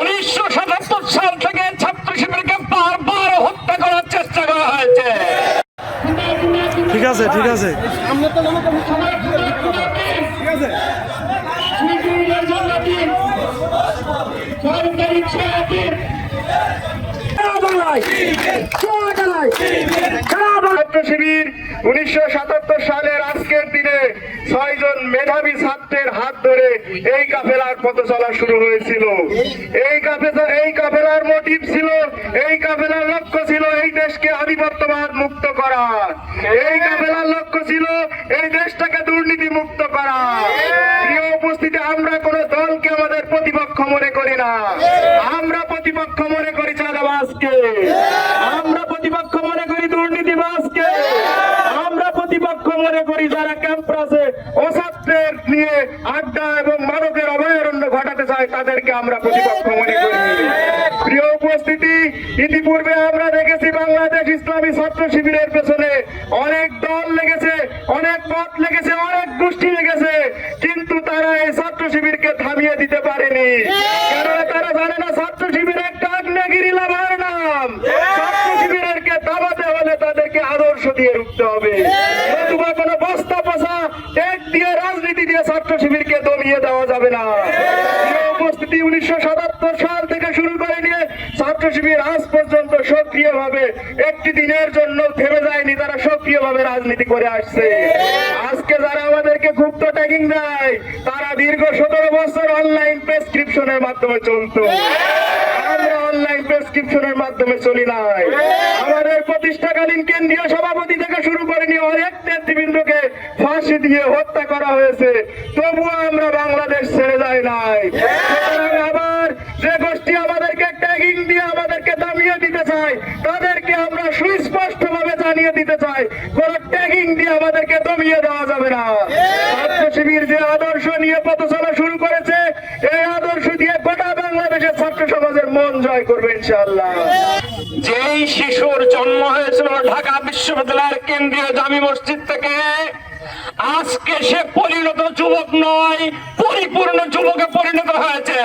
উনিশশো ৭৭ সাল থেকে ছাত্র শিবিরকে বারবার হত্যা করার চেষ্টা করা হয়েছে। ঠিক আছে, ঠিক আছে। ছাত্র শিবির 1977 সালের আজকের দিনে ৬ জন মেধাবী ছাত্রের হাত ধরে এই কাফেলার পথ চলা শুরু হয়েছিল। এই কাফেলার মোটিভ ছিল, এই কাফেলার লক্ষ্য ছিল এই দেশকে আধিপত্যবাদ মুক্ত করা। এই কাফেলার লক্ষ্য ছিল এই দেশটাকে দুর্নীতি মুক্ত করা। প্রিয় উপস্থিতি, আমরা কোন দলকে আমাদের প্রতিপক্ষ মনে করি না। আমরা প্রতিপক্ষ মনে করি চাঁদাবাজকে, আমরা প্রতিপক্ষ মনে করি দুর্নীতিবাজকে, আমরা প্রতিপক্ষ মনে করি যারা ক্যাম্পাসে অছাত্রের নিয়ে আড্ডা এবং মাদকের অভয়ারণ্য ঘটাতে চায় তাদেরকে আমরা প্রতিপক্ষ মনে করি। প্রিয় উপস্থিতি, ইতিপূর্বে আমরা দেখেছি বাংলাদেশ ইসলামী ছাত্র শিবিরের পেছনে অনেক দল লেগেছে, অনেক মত লেগেছে, অনেক গোষ্ঠী লেগেছে, কিন্তু তারা এই ছাত্র শিবিরকে থামিয়ে দিতে পারেনি। কেননা তারা জানে না ছাত্র শিবির একটা আগ্নেয়গিরি লাভার নাম। ছাত্র শিবিরকে দাবাতে হলে তাদেরকে আদর্শ দিয়ে রুখতে হবে, নতুবা কোনো বস্তা পচা টেক দিয়ে রাজনীতি দিয়ে ছাত্র শিবিরকে দমিয়ে দেওয়া যাবে না। উপস্থিতি, 1977 সাল থেকে শুরু করে নিয়ে ছাত্র শিবির আজ পর্যন্ত সক্রিয়ভাবে একটি দিনের জন্য থেমে যায়নি, তারা সক্রিয়ভাবে রাজনীতি করে আসছে। আজকে যারা আমাদেরকে গুপ্ত ট্যাগিং দেয় তারা দীর্ঘ 17 বছর অনলাইন প্রেসক্রিপশনের মাধ্যমে চলতো। আমরা অনলাইন প্রেসক্রিপশনের মাধ্যমে চলি নাই। আমাদের প্রতিষ্ঠাকালীন কেন্দ্রীয় সভাপতি থেকে শুরু করে নিয়ে অনেক নেতৃবৃন্দকে ফাঁসি দিয়ে হত্যা করা হয়েছে, তবুও আমরা বাংলাদেশ ছেড়ে যাই নাই। আবার যে গোষ্ঠী আমাদেরকে ট্যাগিং দিয়ে আমাদেরকে দামিয়ে দিতে চায় তাদেরকে আমরা সুস্পষ্ট ভাবে জানিয়ে দিতে চাই, কোন ট্যাগিং দিয়ে আমাদেরকে দমিয়ে দেওয়া যাবে না। ছাত্র শিবির যে আদর্শ নিয়ে পথ চলা শুরু করেছে, এই আদর্শ দিয়ে গোটা বাংলাদেশের ছাত্র সমাজের মন জয় করবে ইনশাআল্লাহ। যেই শিশুর জন্ম হয়েছিল ঢাকা বিশ্ববিদ্যালয়ের কেন্দ্রীয় জামি মসজিদ থেকে, আজকে সে পরিণত যুবক নয়, পরিপূর্ণ যুবকে পরিণত হয়েছে।